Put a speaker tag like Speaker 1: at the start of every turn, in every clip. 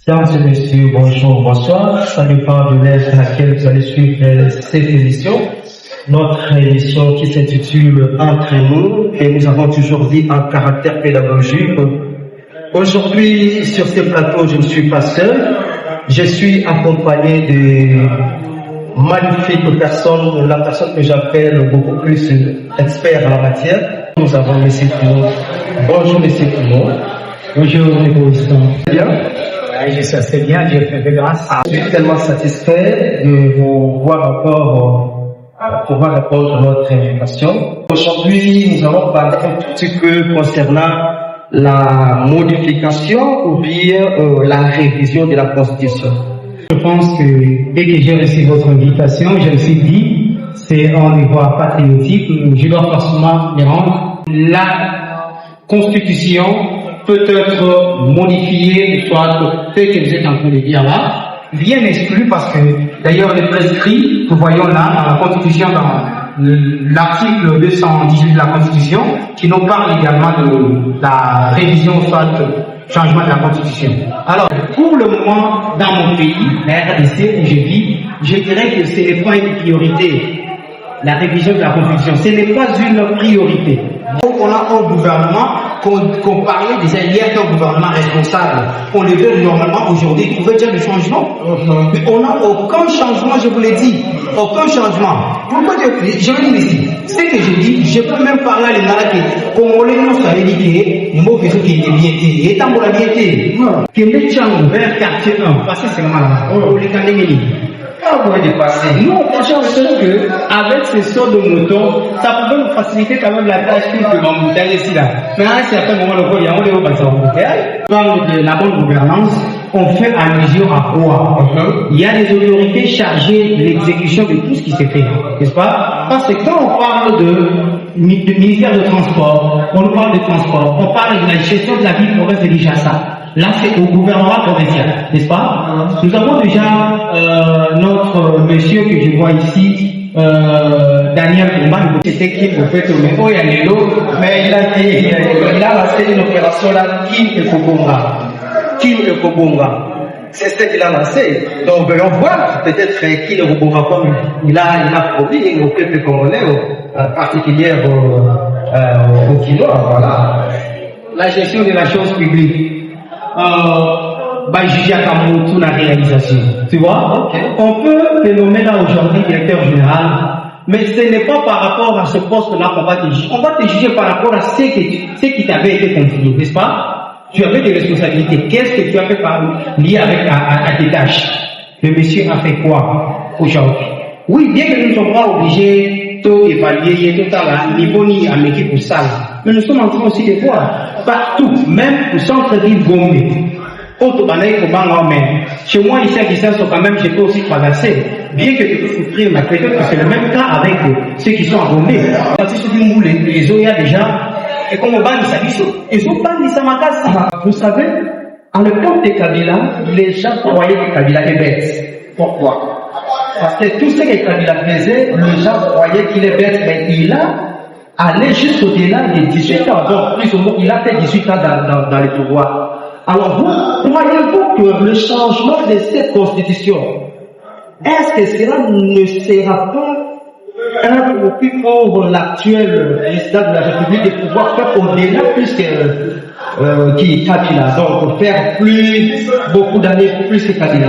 Speaker 1: Mesdames et messieurs, bonjour, bonsoir. Ça dépend de l'heure à laquelle vous allez suivre cette émission. Notre émission qui s'intitule Entre nous, et nous avons toujours dit en caractère pédagogique. Aujourd'hui, sur ce plateau, je ne suis pas seul. Je suis accompagné de magnifiques personnes, la personne que j'appelle beaucoup plus expert en la matière. Nous avons M. Kuno. Bonjour M. Kuno.
Speaker 2: Bonjour, Augustin.
Speaker 1: Bien.
Speaker 2: Je suis assez bien, Dieu fait grâce.
Speaker 1: Je suis tellement satisfait de vous voir encore pouvoir répondre à notre invitation. Aujourd'hui, nous allons parler un petit peu concernant la modification ou bien la révision de la Constitution.
Speaker 2: Je pense que dès que j'ai reçu votre invitation, je me suis dit, c'est un devoir patriotique, je dois forcément me rendre. La Constitution peut être modifiée, soit ce que vous êtes en train de dire là, rien n'exclut parce que d'ailleurs les prescrits, nous voyons là dans la Constitution, dans l'article 218 de la Constitution, qui nous parle également de la révision, soit changement de la Constitution. Alors, pour le moment, dans mon pays, la RDC où je vis, je dirais que ce n'est pas une priorité. La révision de la Constitution, ce n'est pas une priorité. Donc, on a un gouvernement qu'on parlait déjà hier d'un gouvernement responsable. On le veut normalement aujourd'hui trouver déjà le changement. Mais on n'a aucun changement, je vous l'ai dit. Aucun changement. Pourquoi je vais dire ici, ce que je dis, je peux même parler à les malades. Congolais nous savait dire que nous faisons qu'il était bien été. Et tant qu'on l'a bien été. Que les gens vers quartier 1, parce que c'est mal. On les canne.
Speaker 1: Comment vous pouvez dépasser?
Speaker 2: Non, franchement, je sais qu'avec ces sortes de moutons, ça pouvait nous faciliter quand même la tâche pour que l'on bouteille ici là. Mais à un certain moment, le on est au bâtiment bouteille. On parle de la bonne gouvernance, on fait allusion à quoi? Il y a des autorités chargées de l'exécution de tout ce qui s'est fait, n'est-ce pas? Parce que quand on parle du ministère de Transport, on nous parle de transport, on parle de la gestion de la ville province de Kinshasa. Là, c'est au gouvernement provincial, n'est-ce pas? Nous avons déjà notre monsieur que je vois ici, Daniel Kumba, c'était qui vous faites au niveau, il y a les lots, mais il a lancé une opération là, Kim et Kobonga.
Speaker 1: Kim et Kobonga. C'est ce qu'il a lancé. Donc, on voit peut-être Kim et Kobonga comme il a promis au peuple congolais, en particulier au Kinois, voilà.
Speaker 2: La gestion de la chose publique. Juger à Kamotou la réalisation. Tu vois? Okay. On peut le nommer là aujourd'hui directeur général, mais ce n'est pas par rapport à ce poste-là qu'on va te juger. On va te juger par rapport à ce qui t'avait été confié, n'est-ce pas? Tu avais des responsabilités. Qu'est-ce que tu as fait lié à tes tâches? Le monsieur a fait quoi aujourd'hui? Oui, bien que nous ne sommes pas obligés d'évaluer tout à niveau ni à métier pour ça, mais nous sommes en train aussi de voir partout, même au centre-ville Gombe. Chez moi, ici à Kinshasa, quand même, je peux aussi traverser. Bien que je peux souffrir, mais peut-être que c'est le même cas avec ceux qui sont à Gombe. Les eaux, il y a déjà, et comme on va ils ont pas mis ça ma casse.
Speaker 1: Vous savez, à l'époque de Kabila, les gens croyaient que Kabila est bête. Pourquoi? Parce que tout ce que Kabila faisait, les gens croyaient qu'il est bête, mais il a allé jusqu'au-delà des 18 ans. Donc, plus ou moins, il a fait 18 ans dans le pouvoir. Alors, vous croyez-vous que le changement de cette constitution, est-ce que cela ne sera pas un profit pour l'actuel président de la République de pouvoir faire au-delà plus que qui Kabila, donc faire beaucoup d'années plus que Kabila?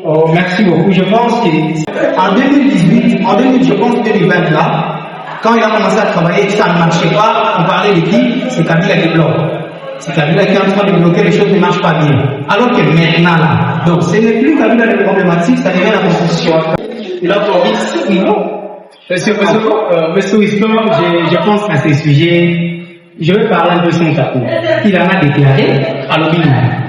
Speaker 2: Oh, merci beaucoup. Je pense qu'en 2018, je pense que 2020 là, quand il a commencé à travailler, ça ne marchait pas, on parlait de qui? C'est Kabila qui bloque. C'est Kabila qui est en train de bloquer, les choses ne marchent pas bien. Alors que maintenant là, donc ce n'est plus Kabila les problématiques, ça devient la constitution. Il a promis, non. Monsieur Wiscom, je pense qu'à ces sujets, je vais parler un peu son tapou. Il en a déclaré, alors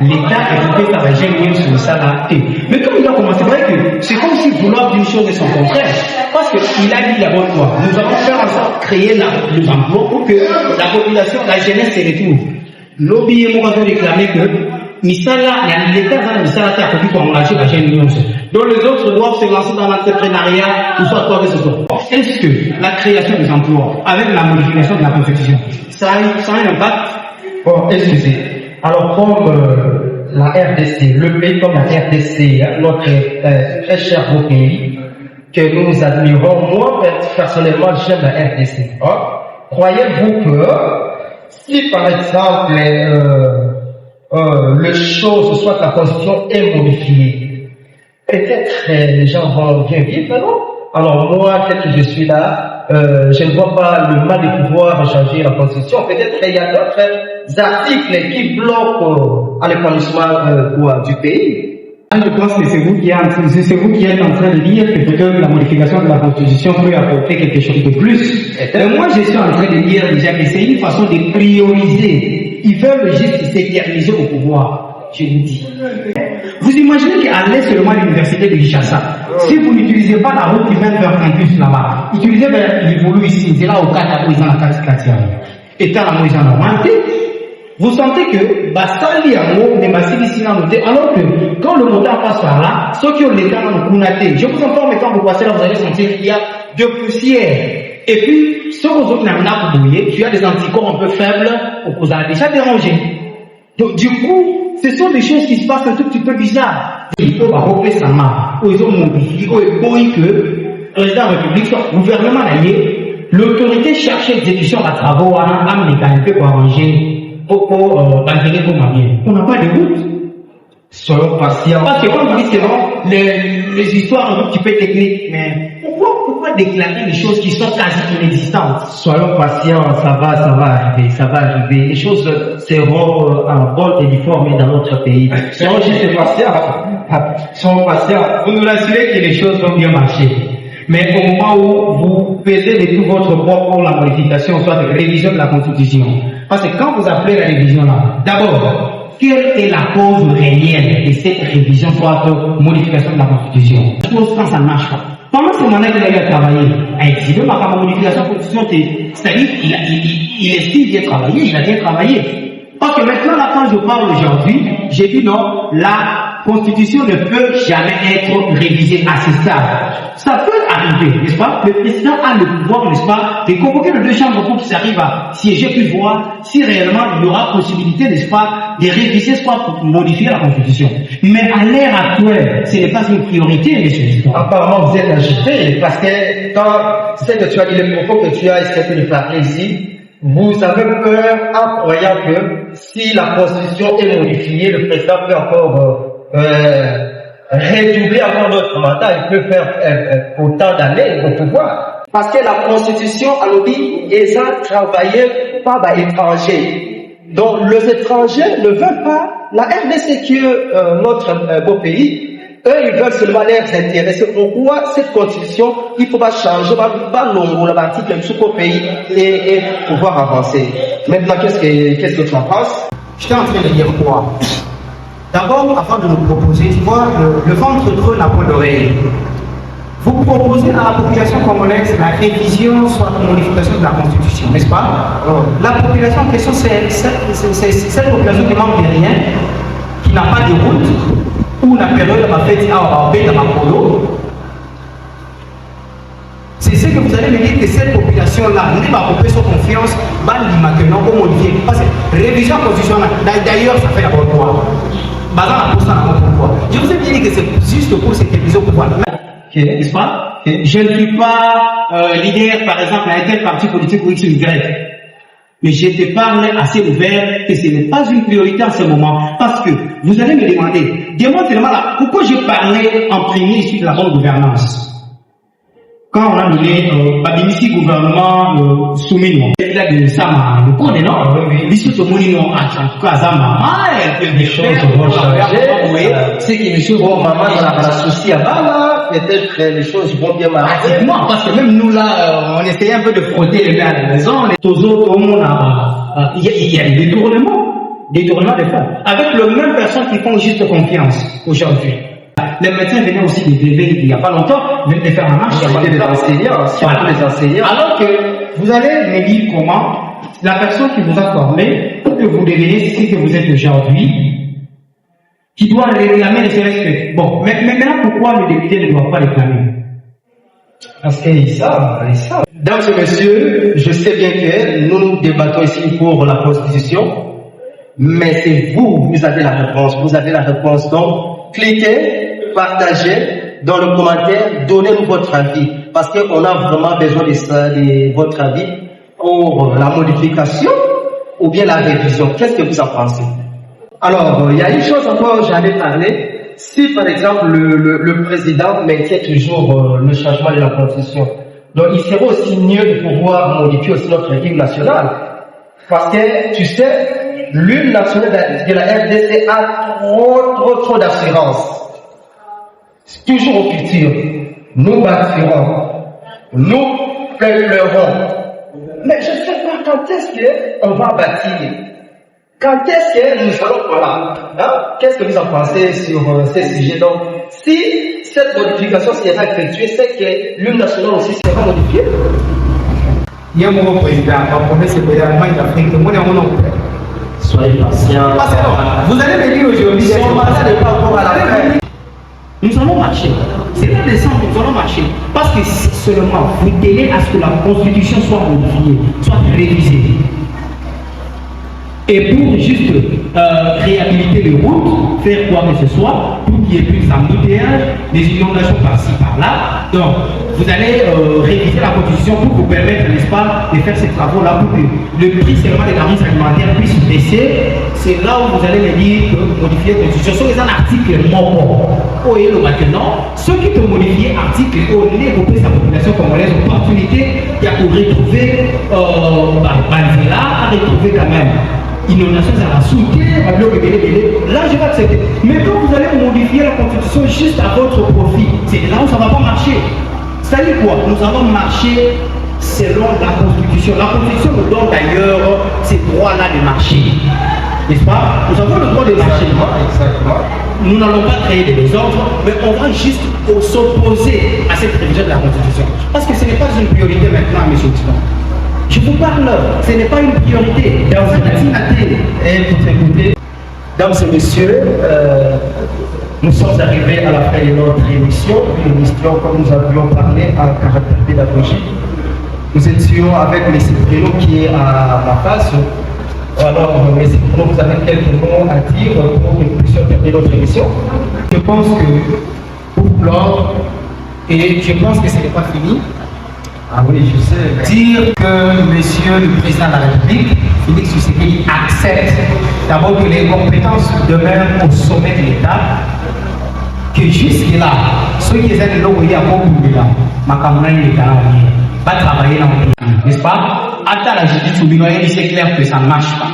Speaker 2: l'État est occupé par la GMM sur ça là. Mais comme il doit commencer, c'est vrai que c'est comme si vouloir d'une chose et son contraire. Parce qu'il a dit la bonne foi. Nous allons faire en sorte de créer les emplois pour que la population, la jeunesse se retrouve. Lobby et moi, déclaré que l'État va Misala a produit pour engager la GMM. Donc les autres doivent se lancer dans l'entrepreneuriat, ou soit quoi que ce soit. Est-ce que la création des emplois, avec la modification de la Constitution, ça a un impact?
Speaker 1: Bon, excusez. Alors, comme la RDC, le pays comme la RDC, hein, notre très cher beau pays, que nous admirons. Moi, personnellement, j'aime la RDC. Hein. Croyez-vous que si, par exemple, le chose, soit la constitution est modifiée, peut-être les gens vont bien vivre, non? Alors moi, tel que je suis là, je ne vois pas le mal de pouvoir changer la constitution. Peut-être qu'il y a d'autres articles qui bloquent l'épanouissement du pays.
Speaker 2: Je pense que c'est vous qui êtes en train de dire que peut-être la modification de la Constitution peut apporter quelque chose de plus. Moi, je suis en train de dire déjà que c'est une façon de prioriser. Ils veulent juste s'éterniser au pouvoir, je vous dis. Vous imaginez qu'à l'est seulement de l'université de Kinshasa, si vous n'utilisez pas la route qui mène vers campus là-bas, utilisez l'évolu ici, c'est là au cas où ils ont la carte quatrième. Étant la moyenne normalité, vous sentez que Bastali a mot, mais Bastali ici n'a noté, alors que quand le moteur passe par là, ceux qui ont l'état dans le Kounaté, je vous informe que quand vous passez là, vous allez sentir qu'il y a de poussière. Et puis, ceux aux autres n'ont pas bouillé, tu as des anticorps un peu faibles, vous avez déjà dérangé. Donc, du coup, ce sont des choses qui se passent un tout petit peu bizarres. Il faut rappeler sa main, ils ont modifié, que le président de la République, soit gouvernement allié, l'autorité cherche l'exécution à travaux, à un peu pour arranger. Pour bien. On n'a pas de route.
Speaker 1: Soyons patients.
Speaker 2: Parce que quand vous dites que non, les histoires un petit peu techniques, mais pourquoi déclarer des choses qui sont quasi inexistantes?
Speaker 1: Soyons patients, ça va arriver. Les choses seront en bonne et uniforme dans notre pays. Soyons juste patients.
Speaker 2: Vous nous rassurez que les choses vont bien marcher. Mais au moment où vous pesez de tout votre poids pour la modification, soit de révision de la Constitution, parce que quand vous appelez la révision là, d'abord, quelle est la cause réelle de cette révision, soit modification de la Constitution? Quand ça ne marche pas. Pendant ce moment qu'il a travaillé, a exilé ma modification de la Constitution, c'est-à-dire il estime bien travaillé, il a bien travaillé. Parce que maintenant, là, quand je parle aujourd'hui, j'ai dit non, la Constitution ne peut jamais être révisée à ce stade. Ça peut arriver, n'est-ce pas? Le président a le pouvoir, n'est-ce pas, de convoquer les deux chambres pour qu'ils arrivent à siéger, puis voir si réellement il y aura possibilité, n'est-ce pas, de réviser, soit pour modifier la Constitution. Mais à l'ère actuelle, ce n'est pas une priorité, messieurs.
Speaker 1: Apparemment, vous êtes agité, parce que quand c'est que tu as dit les propos que tu as essayé de parler ici, vous avez peur en croyant que si la Constitution est modifiée, le président peut encore redoubler encore notre mandat, il peut faire autant d'années au pouvoir. Parce que la Constitution, elle dit, ils ont travaillé par les étrangers. Donc, les étrangers ne veulent pas la RDC qui est notre beau pays. Eux, ils veulent seulement les intéresser. Pourquoi cette constitution, il faut pas changer, pas l'ongole, l'article sous au pays et pouvoir avancer. Maintenant, qu'est-ce que tu en penses?
Speaker 2: J'étais en train de dire quoi? D'abord, avant de nous proposer, tu vois, le ventre creux n'a point d'oreille. Vous proposez à la population congolaise la révision, soit la modification de la Constitution, n'est-ce pas? La population en question, c'est cette population qui manque de rien, qui n'a pas de route, où la période va faire à Polo. C'est ce que vous allez me dire que cette population-là, ne va couper son confiance, va maintenant pour modifier. Parce que révision constitutionnelle, d'ailleurs, ça fait d'abord quoi? Je vous ai dit que c'est juste pour cette révision pouvoir. N'est-ce pas? Je ne suis pas leader, par exemple, à un tel parti politique ou X ou Y. Mais je te parle assez ouvert que ce n'est pas une priorité en ce moment. Parce que vous allez me demander, dis-moi seulement là, pourquoi je parlais en premier ici de la bonne gouvernance? Quand on a donné Babimisi gouvernement soumis, il a de Sama, le code non, l'issue de Moulino, en tout cas, Zama,
Speaker 1: les choses vont changer. C'est que les choses vont vraiment dans la souci à bas, peut-être les choses vont bien marcher.
Speaker 2: Pratiquement, parce que même nous là, on essayait un peu de frotter les mains à la maison, les autres, tout le monde il y a des détournements de fonds, avec les mêmes personnes qui font juste confiance aujourd'hui. Les médecins venaient aussi de bébés il n'y a pas longtemps, venaient de faire un marche.
Speaker 1: Il y a des enseignants,
Speaker 2: Alors que vous allez me dire comment la personne qui vous a formé, pour que vous deveniez ce que vous êtes aujourd'hui, qui doit réclamer les respect. Bon, mais maintenant, pourquoi le député ne doit pas réclamer?
Speaker 1: Parce qu'ils savent. Dames et messieurs, je sais bien que nous débattons ici pour la Constitution, Mais c'est vous, vous avez la réponse. Vous avez la réponse. Donc, cliquez, partagez dans le commentaire, donnez-nous votre avis. Parce qu'on a vraiment besoin de ça, de votre avis pour la modification ou bien la révision. Qu'est-ce que vous en pensez? Alors, il y a une chose encore, j'allais parler. Si par exemple le président maintient toujours le changement de la constitution, donc il serait aussi mieux de pouvoir modifier aussi notre hymne national. Parce que tu sais, l'hymne national de la RDC a trop d'assurance. Toujours au futur, nous bâtirons, nous pleurerons. Mais je ne sais pas quand est-ce qu'on va bâtir. Quand est-ce que nous allons, voilà, hein? Qu'est-ce que vous en pensez sur ces sujets? Donc, si cette modification sera effectuée, c'est que l'hymne national aussi sera modifié.
Speaker 2: Il y a un nouveau président, on promet c'est pour l'Allemagne d'Afrique, le monde est en nom.
Speaker 1: Soyez patients.
Speaker 2: Vous allez me dire aujourd'hui,
Speaker 1: son mandat n'est pas encore à la fin.
Speaker 3: Nous allons marcher. C'est pas décembre, nous allons marcher. Parce que si seulement vous tenez à ce que la Constitution soit modifiée, soit révisée, et pour juste réhabiliter les routes, faire quoi que ce soit, pour qu'il n'y ait plus d'embouteillages, des inondations par-ci par-là. Donc, vous allez réviser la Constitution pour vous permettre, n'est-ce pas, de faire ces travaux-là pour que le prix seulement des denrées alimentaires puisse baisser. C'est là où vous allez me dire que modifier la Constitution. C'est un article mort. Oui, le maintenant, ceux qui peuvent modifier l'article, au lieu de sa population congolaise, opportunité, il y a pour retrouver Banzela, à retrouver quand même. Inondation, ça va sauter, là je vais accepter. Mais quand vous allez modifier la constitution juste à votre profit, c'est là où ça ne va pas marcher. C'est-à-dire quoi? Nous allons marcher selon la constitution. La constitution nous donne d'ailleurs ces droits-là de marcher. N'est-ce pas? Nous avons le droit de marcher.
Speaker 1: Exactement.
Speaker 3: Nous n'allons pas créer des désordres, mais on va juste s'opposer à cette révision de la constitution. Parce que ce n'est pas une priorité maintenant, M. Tiban. Je vous parle, ce n'est pas une priorité. Dans cette activité, et pour écouter, mesdames et messieurs, nous sommes arrivés à la fin de notre émission, une émission comme nous avions parlé en caractère pédagogique. Nous étions avec M. Bruno qui est à ma face. Alors, M. Bruno, vous avez quelques mots à dire pour que nous puissions terminer notre émission.
Speaker 2: Je pense que pour clore, et je pense que ce n'est pas fini.
Speaker 1: Ah oui, je sais.
Speaker 2: Dire que Monsieur le Président de la République, Félix Tshisekedi, accepte d'abord que les compétences demeurent au sommet de l'État, que jusque-là, ceux qui essaient de l'envoyer à Bokumila, Makamounan l'État va travailler dans le pays, n'est-ce pas? Attends la justice ou c'est clair que ça ne marche pas.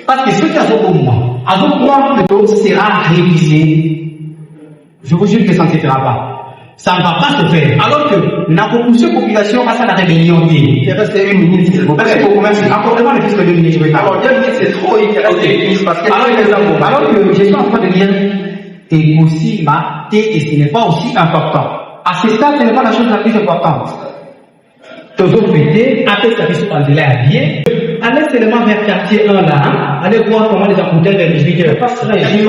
Speaker 2: Parce que ceux qui ont pour moi, plutôt sera révisé. Je vous jure que ça ne se fera pas. Ça ne va pas se faire. Alors que la population face à la rébellion,
Speaker 1: il reste une minute, s'il vous plaît.
Speaker 2: Merci beaucoup, merci. Accordez-moi le plus que 2 minutes, je vais pas.
Speaker 1: Alors, 2 minutes, c'est trop, il reste une minute parce que
Speaker 2: alors que je suis en train de dire, et aussi, et ce n'est pas aussi important. À ce stade, ce n'est pas la chose la plus importante. Toujours fêter, après ça, ils sont en délai à bien. Allez seulement vers quartier 1 là, allez voir comment les embouteillages vers 18h. Parce que là, je vais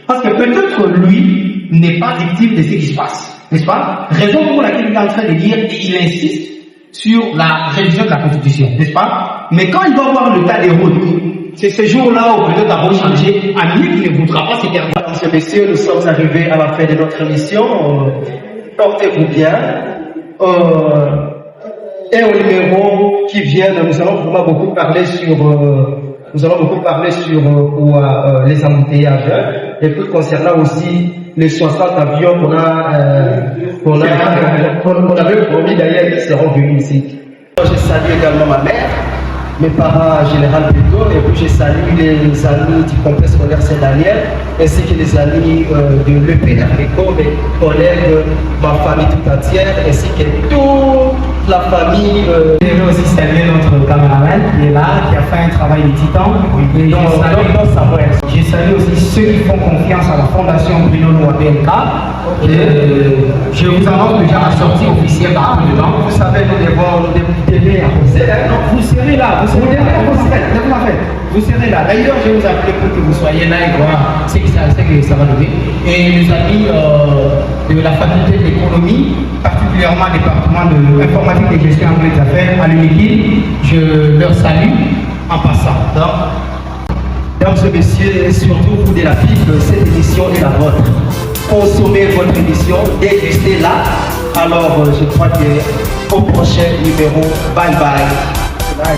Speaker 2: parce que peut-être lui n'est pas victime de ce qui se passe, n'est-ce pas? Raison pour laquelle il est en train de dire et il insiste sur la révision de la Constitution, n'est-ce pas? Mais quand il va voir le tas des routes, c'est ce jour-là où peut-être ça va changer, à lui qui ne voudra pas se terminer.
Speaker 1: Mesdames et messieurs, nous sommes arrivés à la fin de notre émission. Portez-vous bien. Et au numéro qui vient, nous allons vraiment beaucoup parler sur les embouteillages et puis concernant aussi les 60 avions qu'on avait promis d'ailleurs qui seront venus ici. Je salue également ma mère, mes parents général plutôt, et puis je salue les amis du complexe scolaire Saint-Daniel, ainsi que les amis de l'EPRECO, mes collègues, ma famille tout entière, ainsi que toute la famille.
Speaker 2: Je vais aussi saluer notre camarade qui est là, qui a fait un travail de titan. Et je salue aussi ceux qui font confiance à la Fondation Bruno Noa BNK. Je vous annonce déjà la sortie officielle par peu de temps.
Speaker 1: Vous savez, nous devons apposer.
Speaker 3: Vous serez là, vous serez là. D'ailleurs, je vais vous appeler pour que vous soyez là et voir ce que ça va donner. Et les amis de la faculté d'économie, particulièrement le département de l'informatique et gestion anglaise des affaires,
Speaker 2: à l'unité, je leur salue en passant.
Speaker 4: Mesdames et messieurs, et surtout vous de la FIP, cette émission est la vôtre. Consommez votre émission, dégustez-la. Alors, je crois qu'au prochain numéro, bye bye.